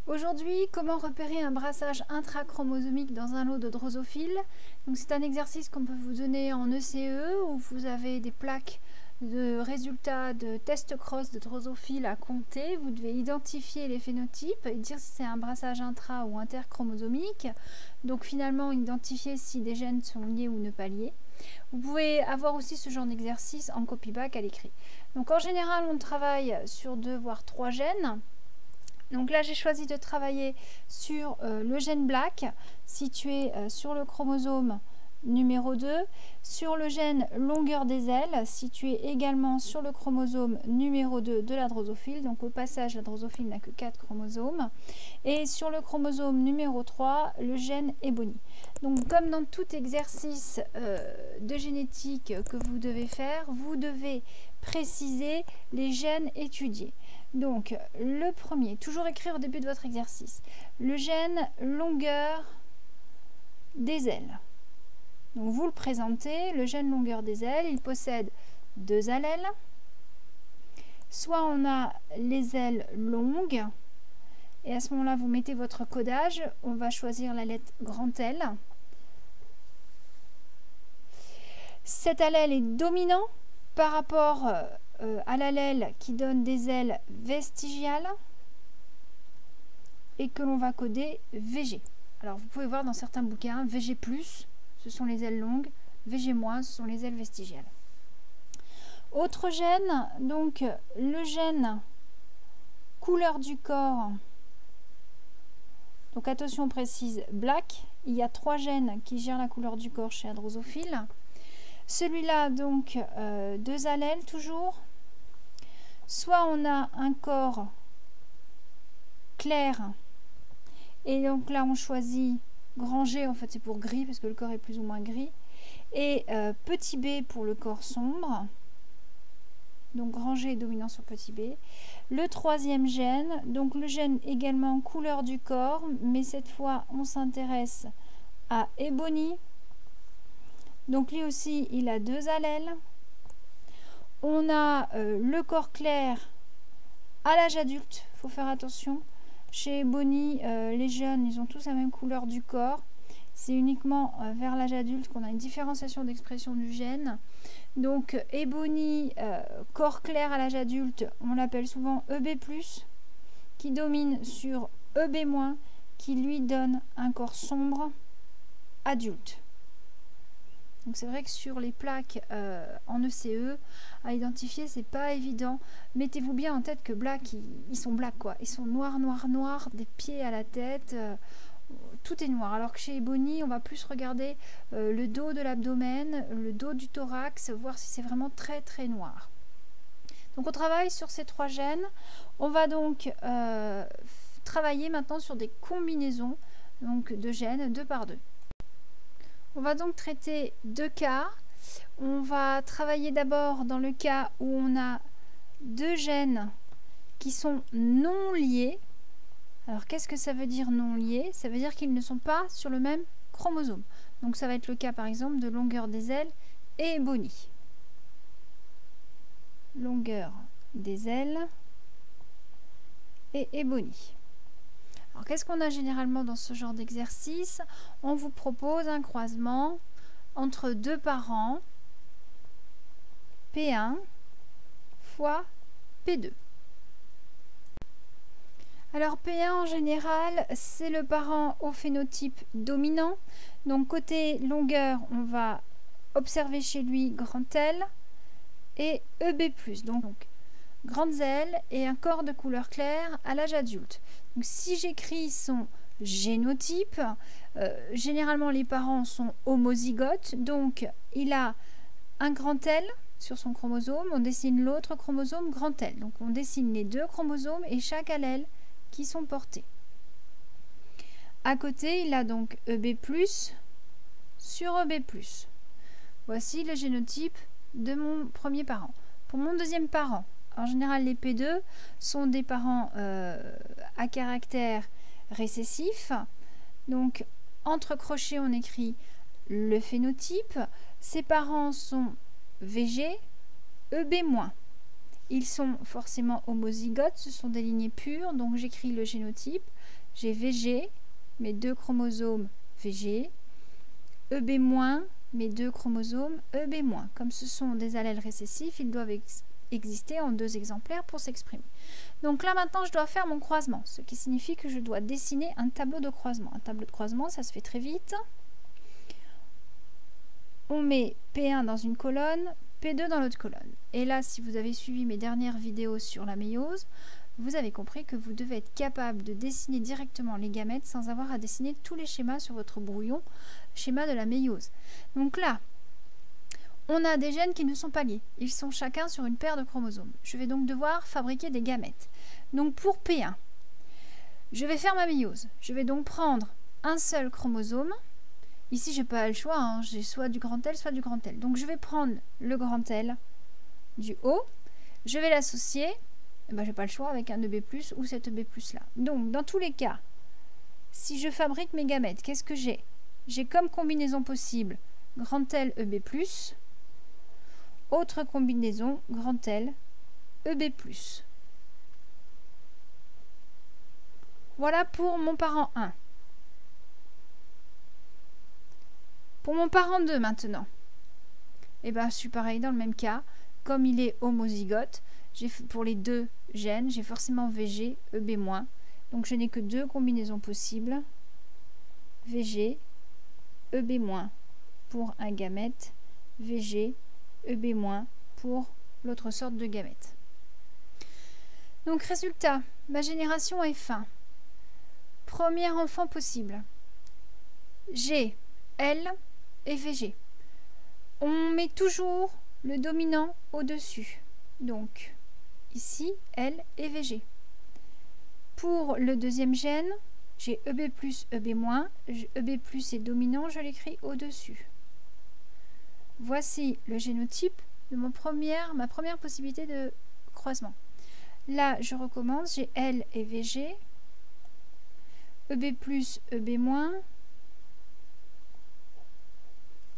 Aujourd'hui, comment repérer un brassage intrachromosomique dans un lot de drosophiles? Donc c'est un exercice qu'on peut vous donner en ECE où vous avez des plaques de résultats de test cross de drosophiles à compter. Vous devez identifier les phénotypes et dire si c'est un brassage intra ou interchromosomique. Donc finalement identifier si des gènes sont liés ou ne pas liés. Vous pouvez avoir aussi ce genre d'exercice en copy-back à l'écrit. Donc en général, on travaille sur 2 voire 3 gènes. Donc là, j'ai choisi de travailler sur le gène BLAC, situé sur le chromosome numéro 2, sur le gène longueur des ailes, situé également sur le chromosome numéro 2 de la drosophile. Donc au passage, la drosophile n'a que 4 chromosomes. Et sur le chromosome numéro 3, le gène Ebony. Donc comme dans tout exercice de génétique que vous devez faire, vous devez préciser les gènes étudiés. Donc, le premier, toujours écrire au début de votre exercice, le gène longueur des ailes. Donc, vous le présentez, le gène longueur des ailes, il possède 2 allèles. Soit on a les ailes longues, et à ce moment-là, vous mettez votre codage, on va choisir la lettre grand L. Cet allèle est dominant par rapport à l'allèle qui donne des ailes vestigiales et que l'on va coder VG. Alors vous pouvez voir dans certains bouquins, VG+, ce sont les ailes longues, VG-, ce sont les ailes vestigiales. Autre gène, donc le gène couleur du corps. Donc attention précise, BLAC, il y a 3 gènes qui gèrent la couleur du corps chez la drosophile. Celui-là, donc, 2 allèles toujours. Soit on a un corps clair, et donc là on choisit grand G, en fait c'est pour gris, parce que le corps est plus ou moins gris, et petit b pour le corps sombre. Donc grand G est dominant sur petit b. Le troisième gène, donc le gène également couleur du corps, mais cette fois on s'intéresse à Ebony. Donc lui aussi, il a 2 allèles. On a le corps clair à l'âge adulte, il faut faire attention. Chez Ebony, les jeunes, ils ont tous la même couleur du corps. C'est uniquement vers l'âge adulte qu'on a une différenciation d'expression du gène. Donc Ebony, corps clair à l'âge adulte, on l'appelle souvent EB+, qui domine sur EB-, qui lui donne un corps sombre adulte. Donc c'est vrai que sur les plaques en ECE, à identifier, c'est pas évident. Mettez-vous bien en tête que BLAC, ils sont BLAC quoi. Ils sont noirs, noirs, noirs, des pieds à la tête. Tout est noir. Alors que chez Ebony, on va plus regarder le dos de l'abdomen, le dos du thorax, voir si c'est vraiment très très noir. Donc on travaille sur ces 3 gènes. On va donc travailler maintenant sur des combinaisons donc, de gènes 2 par 2. On va donc traiter 2 cas. On va travailler d'abord dans le cas où on a 2 gènes qui sont non liés. Alors qu'est-ce que ça veut dire non liés? Ça veut dire qu'ils ne sont pas sur le même chromosome. Donc ça va être le cas par exemple de longueur des ailes et Ebony. Longueur des ailes et Ebony. Alors, qu'est-ce qu'on a généralement dans ce genre d'exercice? On vous propose un croisement entre 2 parents, P1 fois P2. Alors P1 en général, c'est le parent au phénotype dominant. Donc côté longueur, on va observer chez lui grand L et EB+. Donc grandes ailes et un corps de couleur claire à l'âge adulte. Donc, si j'écris son génotype, généralement les parents sont homozygotes, donc il a un grand L sur son chromosome, on dessine l'autre chromosome grand L. Donc on dessine les 2 chromosomes et chaque allèle qui sont portés. À côté, il a donc EB+, sur EB+. Voici le génotype de mon premier parent. Pour mon deuxième parent, en général, les P2 sont des parents à caractère récessif. Donc, entre crochets, on écrit le phénotype. Ses parents sont VG, EB-. ils sont forcément homozygotes, ce sont des lignées pures, donc j'écris le génotype. J'ai VG, mes 2 chromosomes VG, EB-, mes 2 chromosomes EB-. Comme ce sont des allèles récessifs, ils doivent exister en 2 exemplaires pour s'exprimer. Donc là maintenant je dois faire mon croisement, ce qui signifie que je dois dessiner un tableau de croisement. Un tableau de croisement, ça se fait très vite. On met P1 dans une colonne, P2 dans l'autre colonne. Et là, si vous avez suivi mes dernières vidéos sur la méiose, vous avez compris que vous devez être capable de dessiner directement les gamètes sans avoir à dessiner tous les schémas sur votre brouillon, schéma de la méiose. Donc là, on a des gènes qui ne sont pas liés. Ils sont chacun sur une paire de chromosomes. Je vais donc devoir fabriquer des gamètes. Donc pour P1, je vais faire ma méiose. Je vais donc prendre un seul chromosome. Ici, je n'ai pas le choix, hein. J'ai soit du grand L, soit du grand L. Donc je vais prendre le grand L du haut. Je vais l'associer, je n'ai pas le choix, avec un EB+, ou cet EB+, là. Donc dans tous les cas, si je fabrique mes gamètes, qu'est-ce que j'ai? J'ai comme combinaison possible grand L, EB+, autre combinaison, grand L, EB+. Voilà pour mon parent 1. Pour mon parent 2 maintenant, eh ben, je suis pareil dans le même cas. Comme il est homozygote, pour les 2 gènes, j'ai forcément VG, EB-. Donc je n'ai que 2 combinaisons possibles. VG, EB- pour un gamète, VG, EB- pour l'autre sorte de gamète. Donc résultat, ma génération est fin. Premier enfant possible. G, L et VG. On met toujours le dominant au-dessus. Donc ici, L et VG. Pour le deuxième gène, j'ai EB+, EB-. EB+ est dominant, je l'écris au-dessus. Voici le génotype de ma première possibilité de croisement. Là, je recommence, j'ai L et VG, EB+, EB-.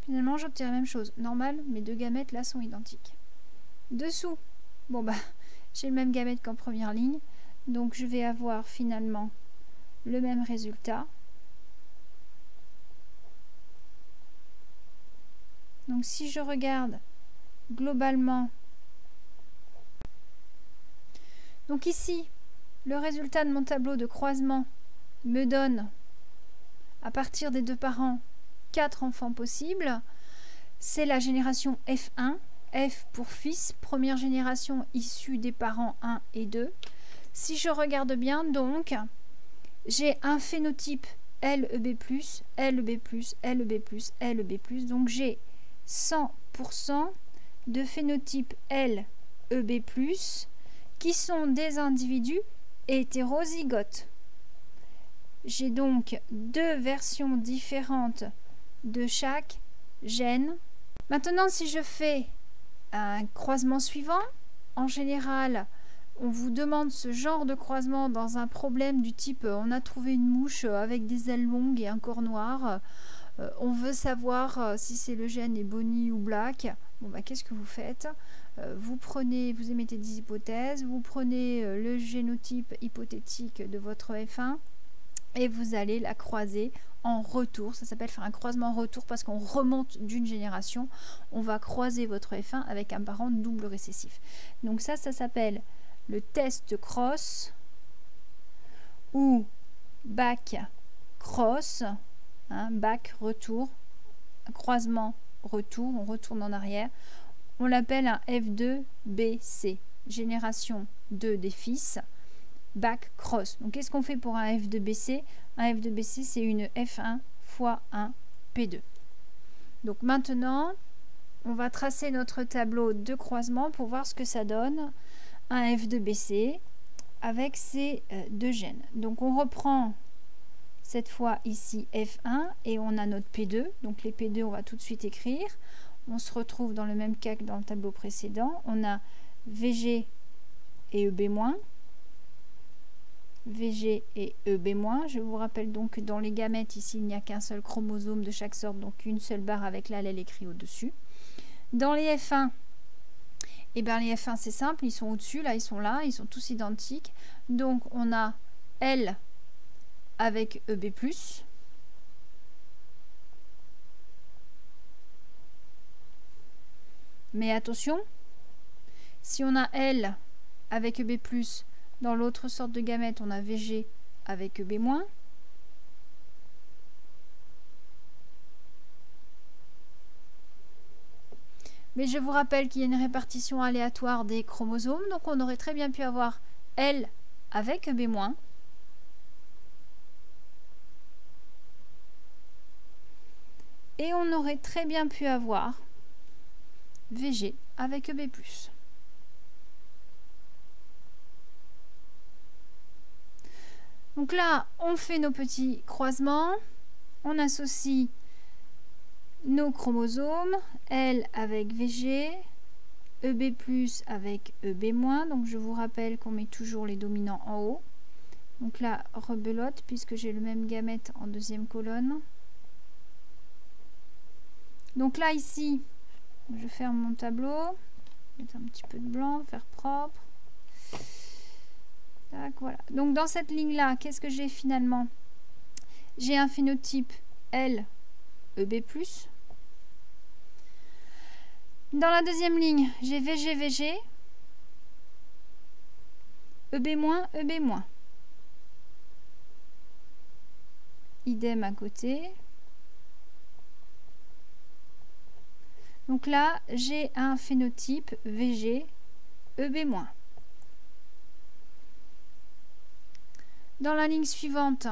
Finalement, j'obtiens la même chose. Normal, mes 2 gamètes là sont identiques. Dessous, bon bah, j'ai le même gamète qu'en première ligne, donc je vais avoir finalement le même résultat. Donc si je regarde globalement, donc ici, le résultat de mon tableau de croisement me donne, à partir des 2 parents, 4 enfants possibles. C'est la génération F1, F pour fils, première génération issue des parents 1 et 2. Si je regarde bien, donc, j'ai un phénotype LEB+, LEB+, LEB+, LEB+, donc j'ai 100% de phénotype LEB+, qui sont des individus hétérozygotes. J'ai donc 2 versions différentes de chaque gène. Maintenant, si je fais un croisement suivant, en général, on vous demande ce genre de croisement dans un problème du type on a trouvé une mouche avec des ailes longues et un corps noir. On veut savoir si c'est le gène Ebony ou Black. Bon, bah, qu'est-ce que vous faites? Vous émettez des hypothèses, vous prenez le génotype hypothétique de votre F1 et vous allez la croiser en retour. Ça s'appelle faire un croisement en retour parce qu'on remonte d'une génération. On va croiser votre F1 avec un parent double récessif. Donc ça s'appelle le test cross ou back cross, hein, back retour, croisement retour, on retourne en arrière. On l'appelle un F2BC, génération 2 des fils, back cross. Donc qu'est-ce qu'on fait pour un F2BC? Un F2BC, c'est une F1 fois un P2. Donc maintenant, on va tracer notre tableau de croisement pour voir ce que ça donne. Un F2BC avec ces 2 gènes. Donc on reprend cette fois ici F1 et on a notre P2. Donc les P2, on va tout de suite écrire. On se retrouve dans le même cas que dans le tableau précédent. On a VG et EB-. VG et EB-. Je vous rappelle donc que dans les gamètes, ici, il n'y a qu'un seul chromosome de chaque sorte, donc une seule barre avec l'allèle écrit au-dessus. Dans les F1, Et bien les F1 c'est simple, ils sont au-dessus, là, ils sont tous identiques. Donc on a L avec EB+. Mais attention, si on a L avec EB+, dans l'autre sorte de gamète, on a VG avec EB-. Mais je vous rappelle qu'il y a une répartition aléatoire des chromosomes, donc on aurait très bien pu avoir L avec EB-, et on aurait très bien pu avoir VG avec EB+. Donc là, on fait nos petits croisements, on associe nos chromosomes, L avec VG, EB+ avec EB-, donc je vous rappelle qu'on met toujours les dominants en haut. Donc là, rebelote, puisque j'ai le même gamète en deuxième colonne. Donc là, ici, je ferme mon tableau, mettre un petit peu de blanc, faire propre. Tac, voilà. Donc dans cette ligne-là, qu'est-ce que j'ai finalement? J'ai un phénotype L, EB+. Dans la deuxième ligne, j'ai VG, VG, EB-, EB-. Idem à côté. Donc là, j'ai un phénotype VG, EB-. Dans la ligne suivante,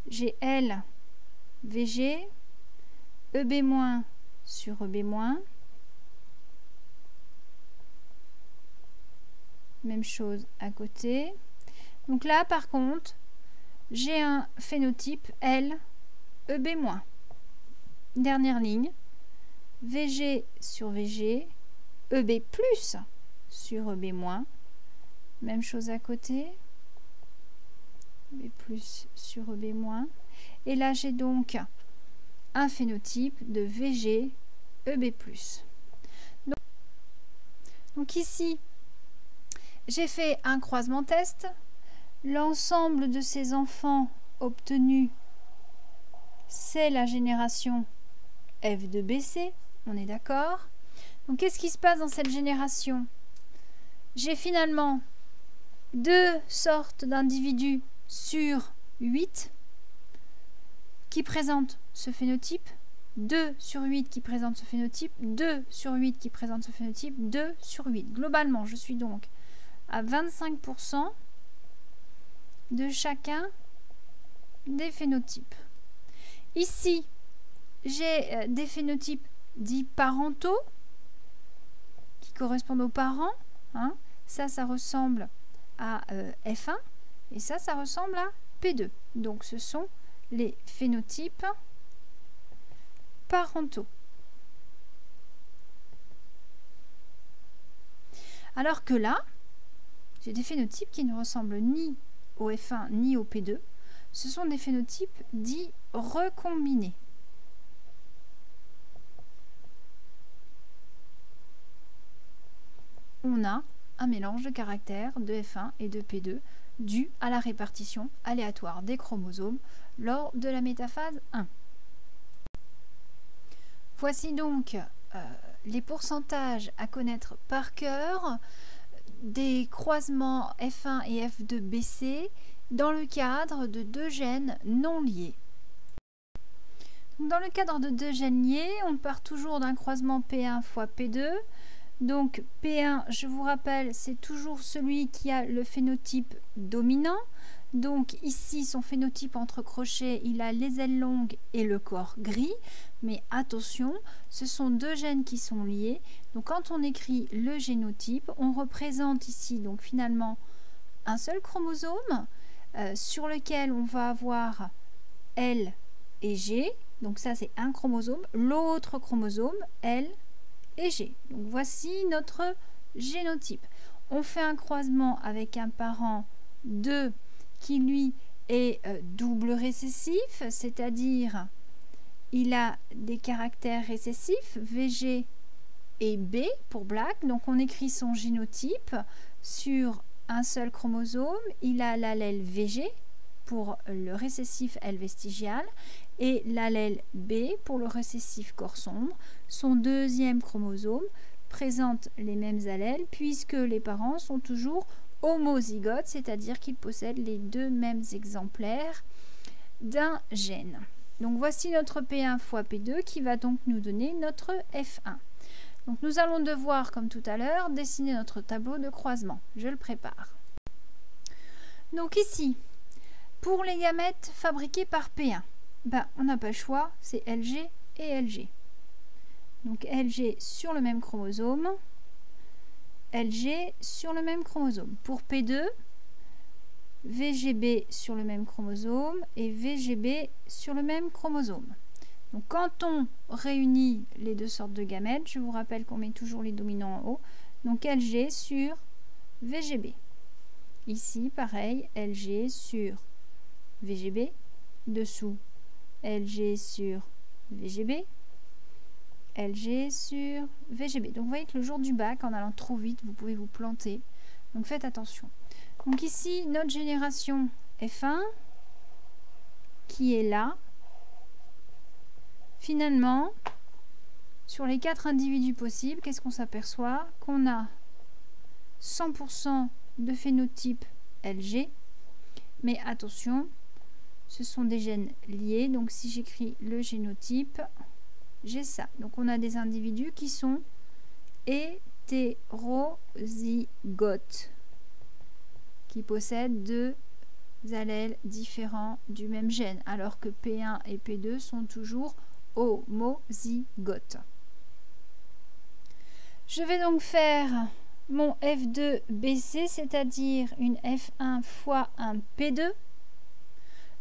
j'ai L, VG, EB- sur EB-. Même chose à côté. Donc là, par contre, j'ai un phénotype L, EB-. Dernière ligne, VG sur VG, EB+ sur EB-. Même chose à côté. EB+ sur EB-. Et là, j'ai donc un phénotype de VG, EB+. Donc ici, j'ai fait un croisement test. L'ensemble de ces enfants obtenus, c'est la génération F2BC. On est d'accord? Donc, qu'est-ce qui se passe dans cette génération? J'ai finalement 2 sortes d'individus sur 8 qui présentent ce phénotype, 2 sur 8 qui présentent ce phénotype, 2 sur 8 qui présentent ce phénotype, 2 sur 8. Globalement, je suis donc à 25% de chacun des phénotypes. Ici, j'ai des phénotypes dits parentaux qui correspondent aux parents. Hein. Ça ressemble à F1 et ça ressemble à P2. Donc, ce sont les phénotypes parentaux. Alors que là, j'ai des phénotypes qui ne ressemblent ni au F1 ni au P2. Ce sont des phénotypes dits recombinés. On a un mélange de caractères de F1 et de P2 dû à la répartition aléatoire des chromosomes lors de la métaphase 1. Voici donc les pourcentages à connaître par cœur des croisements F1 et F2BC dans le cadre de 2 gènes non liés. Dans le cadre de 2 gènes liés, on part toujours d'un croisement P1 fois P2. Donc P1, je vous rappelle, c'est toujours celui qui a le phénotype dominant. Donc ici, son phénotype entre crochets, il a les ailes longues et le corps gris. Mais attention, ce sont 2 gènes qui sont liés. Donc quand on écrit le génotype, on représente ici donc finalement un seul chromosome sur lequel on va avoir L et G. Donc ça, c'est un chromosome. L'autre chromosome, L et G. Donc voici notre génotype. On fait un croisement avec un parent 2 qui lui est double récessif, c'est-à-dire il a des caractères récessifs, VG et B pour Black. Donc on écrit son génotype sur un seul chromosome. Il a l'allèle VG pour le récessif L vestigial et l'allèle B pour le récessif corps sombre. Son deuxième chromosome présente les mêmes allèles puisque les parents sont toujours homozygotes, c'est-à-dire qu'ils possèdent les deux mêmes exemplaires d'un gène. Donc voici notre P1 fois P2 qui va donc nous donner notre F1. Donc nous allons devoir, comme tout à l'heure, dessiner notre tableau de croisement. Je le prépare. Donc ici, pour les gamètes fabriqués par P1, on n'a pas le choix, c'est LG et LG. Donc LG sur le même chromosome, LG sur le même chromosome. Pour P2, VGB sur le même chromosome et VGB sur le même chromosome. Donc quand on réunit les deux sortes de gamètes, je vous rappelle qu'on met toujours les dominants en haut, donc LG sur VGB. Ici, pareil, LG sur VGB, dessous LG sur VGB, LG sur VGB. Donc vous voyez que le jour du bac, en allant trop vite, vous pouvez vous planter. Donc faites attention. Donc ici, notre génération F1 qui est là. Finalement, sur les 4 individus possibles, qu'est-ce qu'on s'aperçoit? Qu'on a 100% de phénotype LG. Mais attention, ce sont des gènes liés. Donc si j'écris le génotype, j'ai ça. Donc on a des individus qui sont hétérozygotes, qui possèdent deux allèles différents du même gène, alors que P1 et P2 sont toujours homozygotes. Je vais donc faire mon F2BC, c'est-à-dire une F1 fois un P2.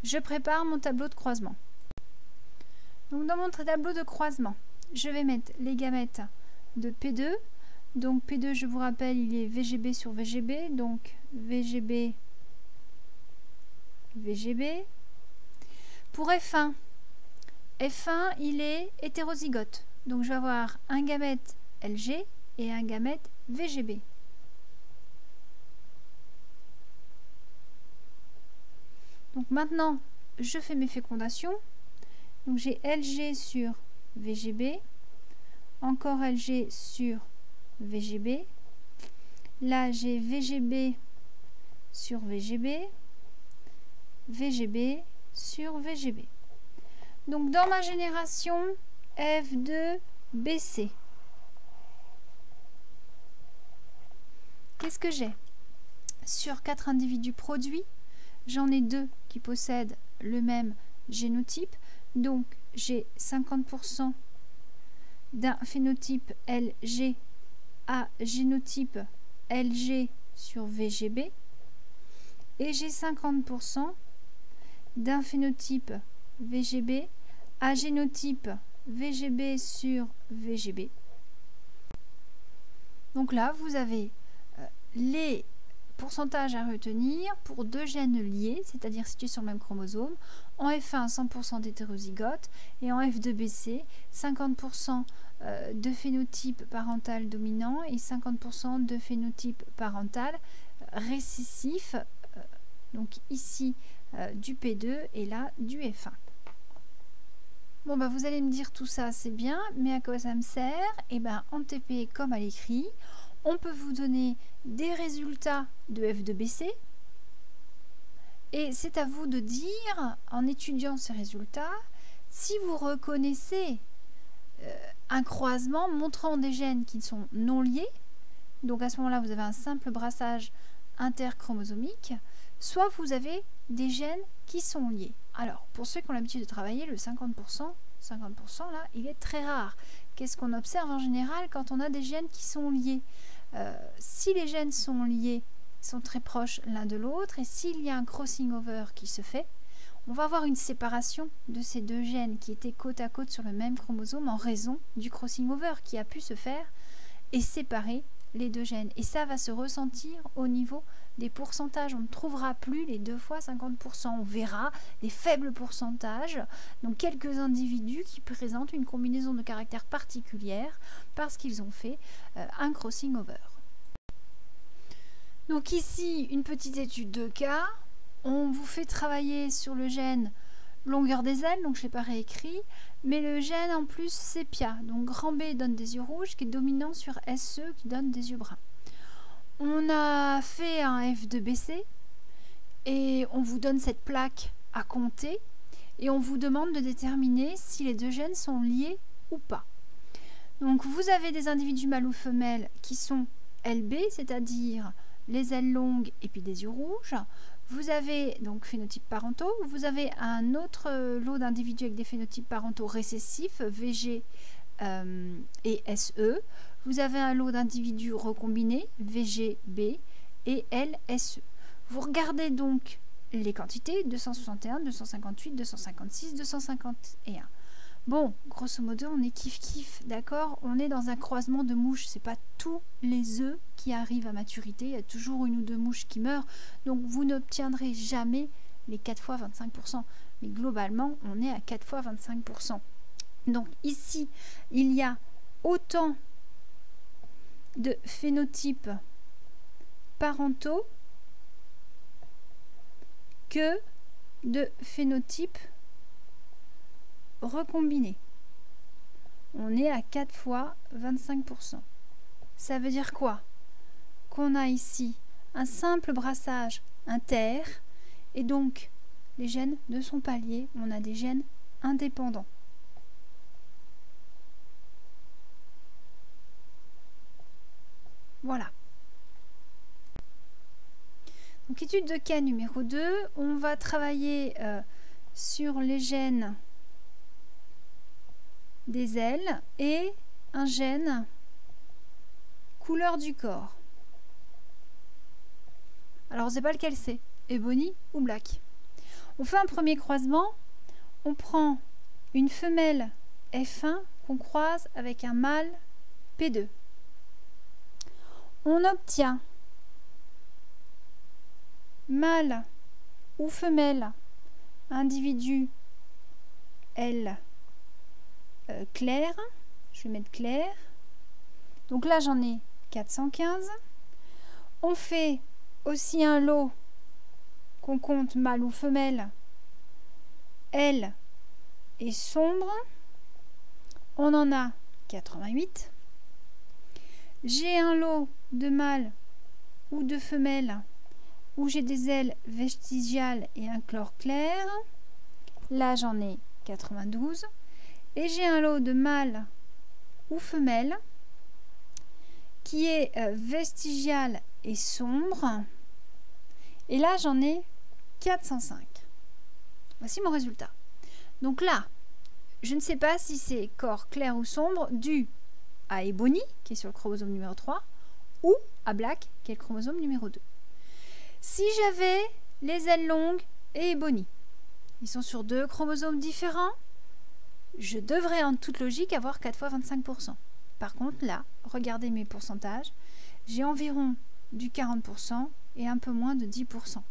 Je prépare mon tableau de croisement. Donc dans mon tableau de croisement, je vais mettre les gamètes de P2. Donc P2, je vous rappelle, il est VGB sur VGB, donc VGB, VGB. Pour F1, F1, il est hétérozygote. Donc je vais avoir un gamète LG et un gamète VGB. Donc maintenant, je fais mes fécondations. Donc j'ai LG sur VGB, encore LG sur VGB. Là, j'ai VGB sur VGB, VGB sur VGB. Donc dans ma génération F2BC, qu'est-ce que j'ai? Sur 4 individus produits, j'en ai 2 qui possèdent le même génotype. Donc j'ai 50% d'un phénotype LG à génotype LG sur VGB. Et j'ai 50% d'un phénotype VGB à génotype VGB sur VGB. Donc là, vous avez les pourcentages à retenir pour deux gènes liés, c'est-à-dire situés sur le même chromosome. En F1, 100% d'hétérozygote et en F2BC, 50% de phénotype parental dominant et 50% de phénotype parental récessif. Donc ici du P2 et là du F1. Bon, vous allez me dire tout ça c'est bien, mais à quoi ça me sert? Et en TP comme à l'écrit, on peut vous donner des résultats de F2BC et c'est à vous de dire, en étudiant ces résultats, si vous reconnaissez un croisement montrant des gènes qui sont non liés. Donc à ce moment-là, vous avez un simple brassage interchromosomique, soit vous avez des gènes qui sont liés. Alors, pour ceux qui ont l'habitude de travailler, le 50% là, il est très rare. Qu'est-ce qu'on observe en général quand on a des gènes qui sont liés? Si les gènes sont liés, sont très proches l'un de l'autre, et s'il y a un crossing over qui se fait, on va avoir une séparation de ces deux gènes qui étaient côte à côte sur le même chromosome en raison du crossing over qui a pu se faire et séparer les deux gènes. Et ça va se ressentir au niveau des pourcentages. On ne trouvera plus les 2 fois 50%. On verra des faibles pourcentages, donc quelques individus qui présentent une combinaison de caractères particulière parce qu'ils ont fait un crossing over. Donc ici, une petite étude de cas. On vous fait travailler sur le gène longueur des ailes, donc je ne l'ai pas réécrit, mais le gène en plus sépia, donc grand B donne des yeux rouges, qui est dominant sur SE qui donne des yeux bruns. On a fait un F2BC et on vous donne cette plaque à compter et on vous demande de déterminer si les deux gènes sont liés ou pas. Donc vous avez des individus mâles ou femelles qui sont LB, c'est-à-dire les ailes longues et puis des yeux rouges. Vous avez donc phénotypes parentaux, vous avez un autre lot d'individus avec des phénotypes parentaux récessifs, VG et SE. Vous avez un lot d'individus recombinés, VGB et LSE. Vous regardez donc les quantités, 261, 258, 256, 251. Bon, grosso modo, on est kiff-kiff, d'accord? On est dans un croisement de mouches. C'est pas tous les œufs qui arrivent à maturité. Il y a toujours une ou deux mouches qui meurent. Donc, vous n'obtiendrez jamais les 4 fois 25%. Mais globalement, on est à 4 fois 25%. Donc, ici, il y a autant de phénotypes parentaux que de phénotypes recombinés. On est à 4 fois 25%. Ça veut dire quoi? Qu'on a ici un simple brassage inter et donc les gènes ne sont pas liés, on a des gènes indépendants. Voilà. Donc étude de cas numéro 2, on va travailler sur les gènes des ailes et un gène couleur du corps. Alors on ne sait pas lequel c'est, ebony ou black. On fait un premier croisement, on prend une femelle F1 qu'on croise avec un mâle P2. On obtient mâle ou femelle individu L clair, je vais mettre clair, donc là j'en ai 415. On fait aussi un lot qu'on compte mâle ou femelle L et sombre, on en a 88. J'ai un lot de mâles ou de femelles où j'ai des ailes vestigiales et un corps clair, là j'en ai 92. Et j'ai un lot de mâles ou femelles qui est vestigial et sombre. Et là, j'en ai 405. Voici mon résultat. Donc là, je ne sais pas si c'est corps clair ou sombre dû à ebony, qui est sur le chromosome numéro 3, ou à black, qui est le chromosome numéro 2. Si j'avais les ailes longues et ebony, ils sont sur 2 chromosomes différents, je devrais en toute logique avoir 4 fois 25%. Par contre, là, regardez mes pourcentages, j'ai environ du 40% et un peu moins de 10%.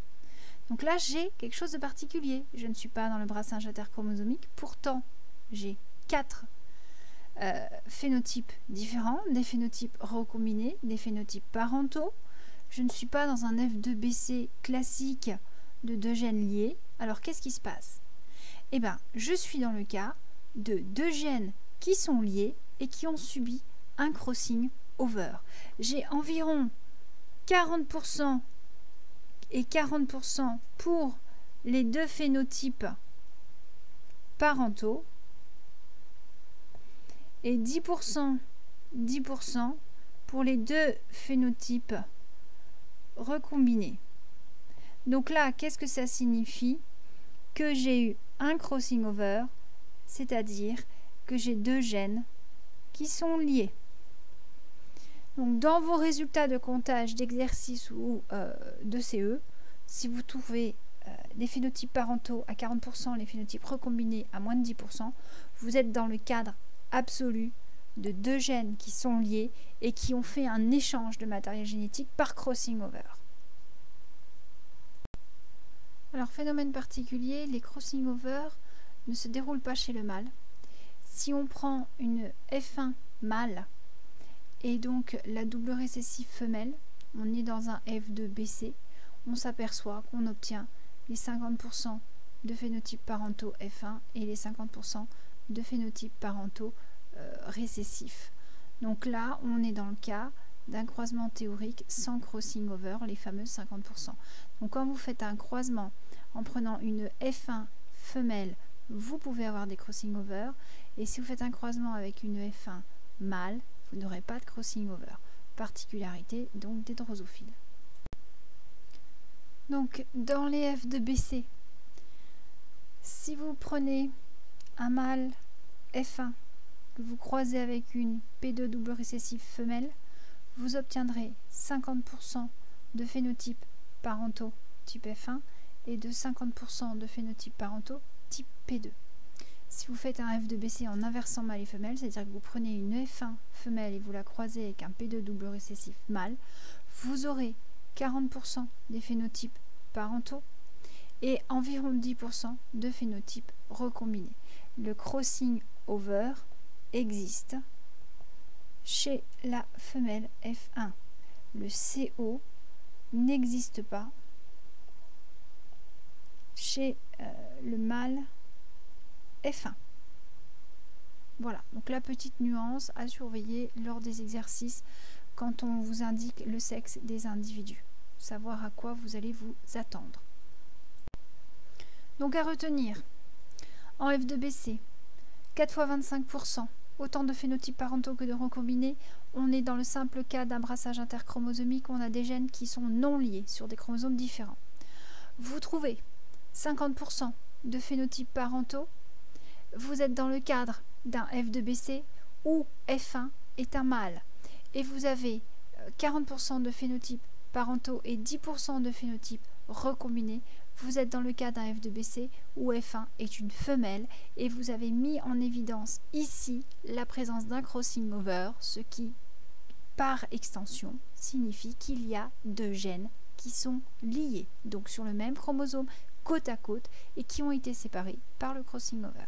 Donc là, j'ai quelque chose de particulier. Je ne suis pas dans le brassage interchromosomique. Pourtant, j'ai 4 phénotypes différents, des phénotypes recombinés, des phénotypes parentaux. Je ne suis pas dans un F2BC classique de 2 gènes liés. Alors, qu'est-ce qui se passe? Eh bien, je suis dans le cas de 2 gènes qui sont liés et qui ont subi un crossing over. J'ai environ 40% et 40% pour les 2 phénotypes parentaux et 10% pour les 2 phénotypes recombinés. Donc là, qu'est-ce que ça signifie? Que j'ai eu un crossing over, c'est-à-dire que j'ai 2 gènes qui sont liés. Donc dans vos résultats de comptage d'exercice ou de CE, si vous trouvez les phénotypes parentaux à 40%, les phénotypes recombinés à moins de 10%, vous êtes dans le cadre absolu de 2 gènes qui sont liés et qui ont fait un échange de matériel génétique par crossing over. Alors, phénomène particulier, les crossing over ne se déroulent pas chez le mâle. Si on prend une F1 mâle et donc la double récessive femelle, on est dans un F2BC, on s'aperçoit qu'on obtient les 50% de phénotypes parentaux F1 et les 50% de phénotypes parentaux récessifs. Donc là, on est dans le cas d'un croisement théorique sans crossing over, les fameuses 50%. Donc quand vous faites un croisement en prenant une F1 femelle, vous pouvez avoir des crossing over, et si vous faites un croisement avec une F1 mâle, vous n'aurez pas de crossing over. Particularité donc des drosophiles. Donc dans les F2BC, si vous prenez un mâle F1 que vous croisez avec une P2 double récessive femelle, vous obtiendrez 50% de phénotypes parentaux type F1 et de 50% de phénotypes parentaux type P2. Si vous faites un F2BC en inversant mâle et femelle, c'est-à-dire que vous prenez une F1 femelle et vous la croisez avec un P2 double récessif mâle, vous aurez 40% des phénotypes parentaux et environ 10% de phénotypes recombinés. Le crossing over existe chez la femelle F1. Le CO n'existe pas chez le mâle F1. Voilà, donc la petite nuance à surveiller lors des exercices quand on vous indique le sexe des individus. Savoir à quoi vous allez vous attendre. Donc à retenir, en F2BC, 4 fois 25%, autant de phénotypes parentaux que de recombinés, on est dans le simple cas d'un brassage interchromosomique, on a des gènes qui sont non liés sur des chromosomes différents. Vous trouvez 50% de phénotypes parentaux, vous êtes dans le cadre d'un F2BC où F1 est un mâle et vous avez 40% de phénotypes parentaux et 10% de phénotypes recombinés, vous êtes dans le cas d'un F2BC où F1 est une femelle et vous avez mis en évidence ici la présence d'un crossing over, ce qui par extension signifie qu'il y a deux gènes qui sont liés, donc sur le même chromosome côte à côte et qui ont été séparés par le crossing over.